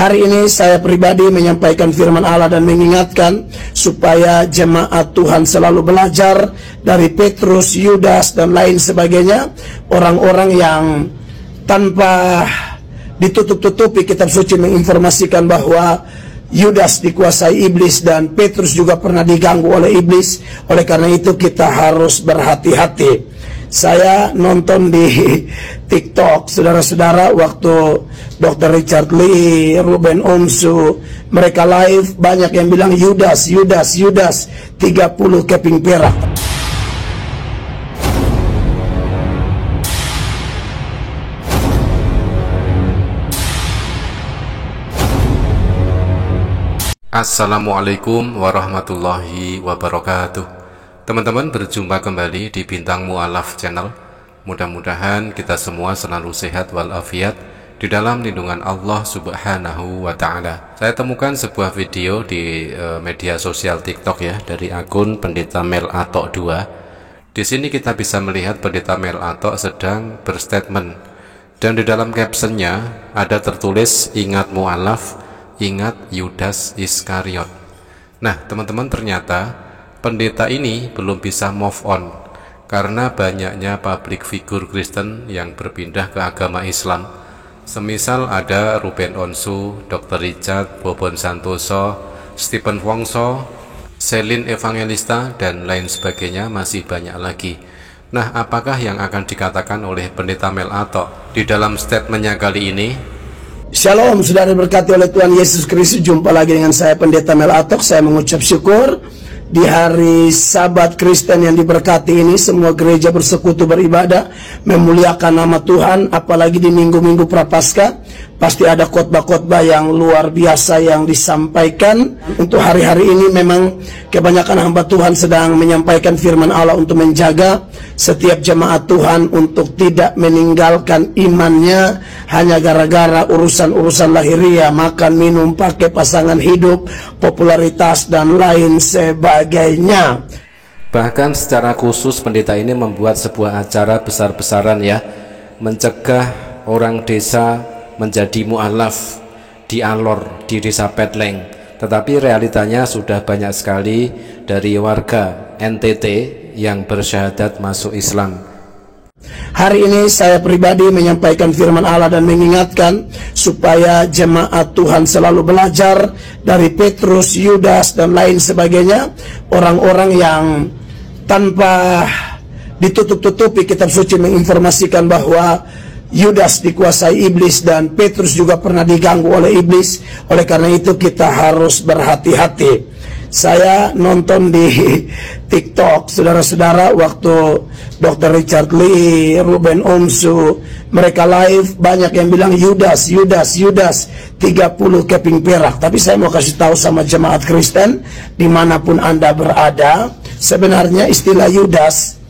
Hari ini saya pribadi menyampaikan firman Allah dan mengingatkan supaya jemaat Tuhan selalu belajar dari Petrus, Yudas dan lain sebagainya, orang-orang yang tanpa ditutup-tutupi kitab suci menginformasikan bahwa Yudas dikuasai iblis dan Petrus juga pernah diganggu oleh iblis. Oleh karena itu kita harus berhati-hati. Saya nonton di TikTok, saudara-saudara, waktu Dr. Richard Lee, Ruben Onsu, mereka live, banyak yang bilang Yudas, 30 keping perak. Assalamualaikum warahmatullahi wabarakatuh. Teman-teman, berjumpa kembali di Bintang Mu'alaf Channel. Mudah-mudahan kita semua selalu sehat walafiat di dalam lindungan Allah Subhanahu wa Ta'ala. Saya temukan sebuah video di media sosial TikTok ya, dari akun Pendeta Mel Atok 2. Di sini kita bisa melihat Pendeta Mel Atok sedang berstatement, dan di dalam captionnya ada tertulis, "Ingat Mu'alaf, ingat Yudas Iskariot." Nah, teman-teman, ternyata pendeta ini belum bisa move on karena banyaknya public figure Kristen yang berpindah ke agama Islam. Semisal ada Ruben Onsu, Dr. Richard, Bobon Santoso, Stephen Wongso, Selin Evangelista, dan lain sebagainya, masih banyak lagi. Nah, apakah yang akan dikatakan oleh Pendeta Mel Atok di dalam statementnya kali ini? Shalom, saudara diberkati oleh Tuhan Yesus Kristus. Jumpa lagi dengan saya Pendeta Mel Atok. Saya mengucap syukur di hari Sabat Kristen yang diberkati ini, semua gereja bersekutu beribadah, memuliakan nama Tuhan. Apalagi di minggu-minggu Prapaskah, pasti ada khotbah-khotbah yang luar biasa yang disampaikan. Untuk hari-hari ini memang kebanyakan hamba Tuhan sedang menyampaikan firman Allah untuk menjaga setiap jemaat Tuhan untuk tidak meninggalkan imannya hanya gara-gara urusan-urusan lahiriah, makan, minum, pakai, pasangan hidup, popularitas, dan lain sebagainya. Bahkan secara khusus pendeta ini membuat sebuah acara besar-besaran ya, mencegah orang desa menjadi mu'alaf di Alor, di desa Petleng. Tetapi realitanya sudah banyak sekali dari warga NTT yang bersyahadat masuk Islam. Hari ini saya pribadi menyampaikan firman Allah dan mengingatkan supaya jemaat Tuhan selalu belajar dari Petrus, Yudas dan lain sebagainya, orang-orang yang tanpa ditutup-tutupi kitab suci menginformasikan bahwa Yudas dikuasai iblis dan Petrus juga pernah diganggu oleh iblis. Oleh karena itu kita harus berhati-hati. Saya nonton di TikTok, saudara-saudara, waktu Dr. Richard Lee, Ruben Onsu, mereka live, banyak yang bilang Yudas, 30 keping perak. Tapi saya mau kasih tahu sama jemaat Kristen dimanapun Anda berada, sebenarnya istilah Yudas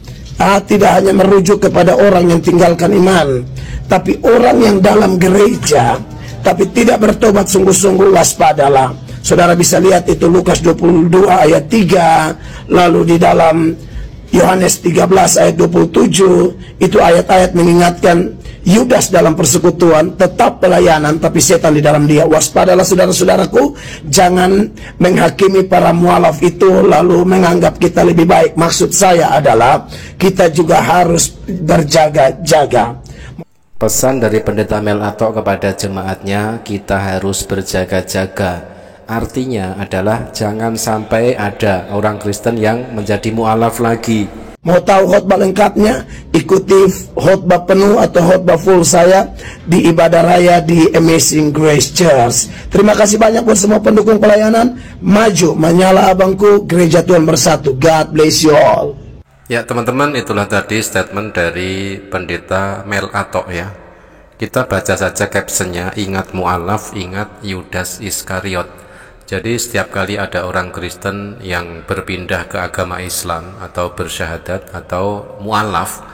tidak hanya merujuk kepada orang yang tinggalkan iman, tapi orang yang dalam gereja tapi tidak bertobat sungguh-sungguh, waspadalah. Saudara bisa lihat itu Lukas 22 ayat 3, lalu di dalam Yohanes 13 ayat 27, itu ayat-ayat mengingatkan Yudas dalam persekutuan tetap pelayanan, tapi setan di dalam dia. Waspadalah saudara-saudaraku, jangan menghakimi para mualaf itu lalu menganggap kita lebih baik. Maksud saya adalah kita juga harus berjaga-jaga. Pesan dari Pendeta Mel Atok kepada jemaatnya, kita harus berjaga-jaga. Artinya adalah jangan sampai ada orang Kristen yang menjadi mu'alaf lagi. Mau tahu khotbah lengkapnya? Ikuti khotbah penuh atau khotbah full saya di ibadah raya di Amazing Grace Church. Terima kasih banyak buat semua pendukung pelayanan. Maju, menyala abangku, gereja Tuhan bersatu. God bless you all. Ya teman-teman, itulah tadi statement dari Pendeta Mel Atok ya. Kita baca saja captionnya, ingat mu'alaf, ingat Yudas Iskariot. Jadi setiap kali ada orang Kristen yang berpindah ke agama Islam atau bersyahadat atau mu'alaf,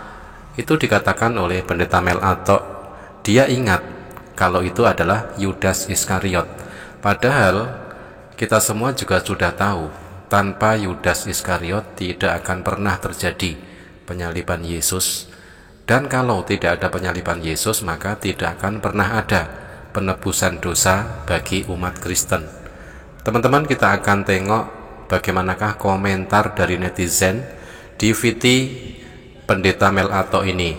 itu dikatakan oleh Pendeta Mel Atok, dia ingat kalau itu adalah Yudas Iskariot. Padahal kita semua juga sudah tahu, tanpa Yudas Iskariot tidak akan pernah terjadi penyaliban Yesus. Dan kalau tidak ada penyaliban Yesus, maka tidak akan pernah ada penebusan dosa bagi umat Kristen. Teman-teman, kita akan tengok bagaimanakah komentar dari netizen di VT Pendeta Mel Atok ini.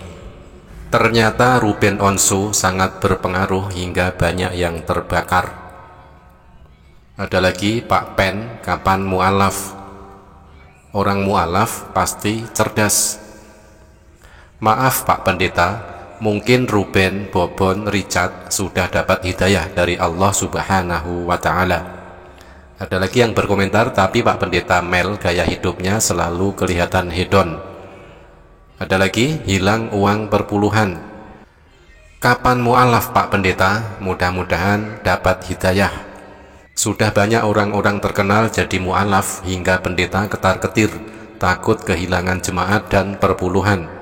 Ternyata Ruben Onsu sangat berpengaruh hingga banyak yang terbakar. Ada lagi Pak Pen, kapan mu'alaf? Orang mu'alaf pasti cerdas. Maaf Pak Pendeta, mungkin Ruben, Bobon, Richard sudah dapat hidayah dari Allah Subhanahu wa Ta'ala. Ada lagi yang berkomentar, tapi Pak Pendeta Mel gaya hidupnya selalu kelihatan hedon. Ada lagi, hilang uang perpuluhan. Kapan mu'alaf Pak Pendeta? Mudah-mudahan dapat hidayah. Sudah banyak orang-orang terkenal jadi mu'alaf hingga pendeta ketar-ketir, takut kehilangan jemaat dan perpuluhan.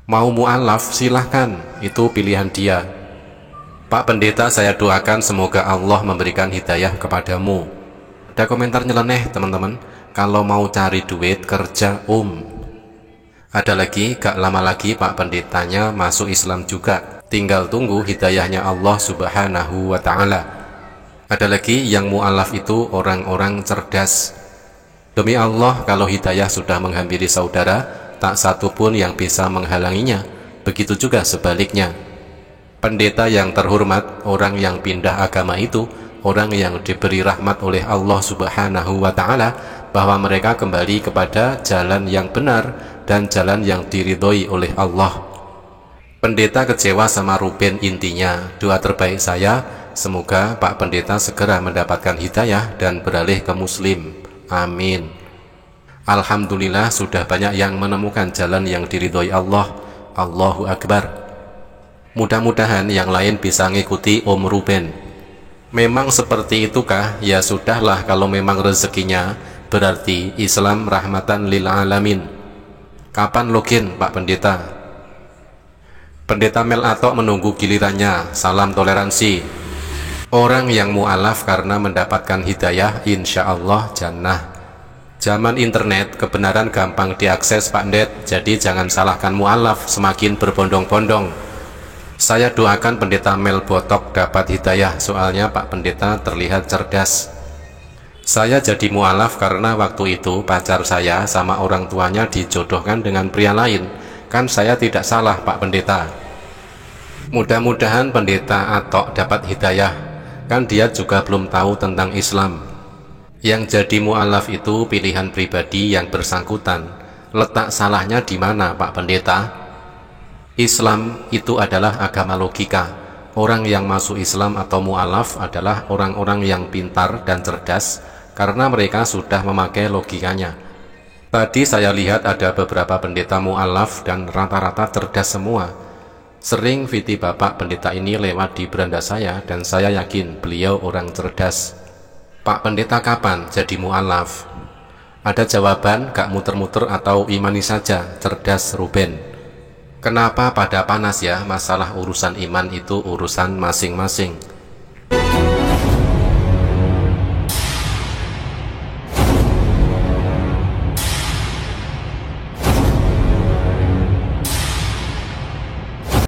Mau mu'alaf silahkan, itu pilihan dia. Pak Pendeta, saya doakan semoga Allah memberikan hidayah kepadamu. Ada komentar nyeleneh teman-teman, kalau mau cari duit kerja Ada lagi, gak lama lagi Pak Pendetanya masuk Islam juga, tinggal tunggu hidayahnya Allah Subhanahu wa Ta'ala. Ada lagi yang mu'alaf itu orang-orang cerdas. Demi Allah, kalau hidayah sudah menghampiri saudara, tak satu pun yang bisa menghalanginya. Begitu juga sebaliknya. Pendeta yang terhormat, orang yang pindah agama itu, orang yang diberi rahmat oleh Allah Subhanahu wa Ta'ala, bahwa mereka kembali kepada jalan yang benar dan jalan yang diridhoi oleh Allah. Pendeta kecewa sama Ruben, intinya doa terbaik saya, semoga Pak Pendeta segera mendapatkan hidayah dan beralih ke Muslim. Amin. Alhamdulillah sudah banyak yang menemukan jalan yang diridhoi Allah. Allahu Akbar. Mudah-mudahan yang lain bisa ngikuti Om Ruben. Memang seperti itukah? Ya sudahlah, kalau memang rezekinya, berarti Islam rahmatan lil alamin. Kapan login Pak Pendeta? Pendeta Mel Atok menunggu gilirannya. Salam toleransi. Orang yang mu'alaf karena mendapatkan hidayah, insya Allah jannah. Zaman internet, kebenaran gampang diakses Pak Ndet, jadi jangan salahkan mu'alaf semakin berbondong-bondong. Saya doakan Pendeta Mel Botok dapat hidayah, soalnya Pak Pendeta terlihat cerdas. Saya jadi mu'alaf karena waktu itu pacar saya sama orang tuanya dijodohkan dengan pria lain. Kan saya tidak salah Pak Pendeta. Mudah-mudahan Pendeta Atok dapat hidayah, kan dia juga belum tahu tentang Islam. Yang jadi mu'alaf itu pilihan pribadi yang bersangkutan. Letak salahnya di mana Pak Pendeta? Islam itu adalah agama logika. Orang yang masuk Islam atau mu'alaf adalah orang-orang yang pintar dan cerdas karena mereka sudah memakai logikanya. Tadi saya lihat ada beberapa pendeta mu'alaf dan rata-rata cerdas semua. Sering VT Bapak Pendeta ini lewat di beranda saya dan saya yakin beliau orang cerdas. Pak Pendeta kapan jadi mu'alaf? Ada jawaban, gak muter-muter atau imani saja, cerdas Ruben. Kenapa pada panas ya? Masalah urusan iman itu urusan masing-masing.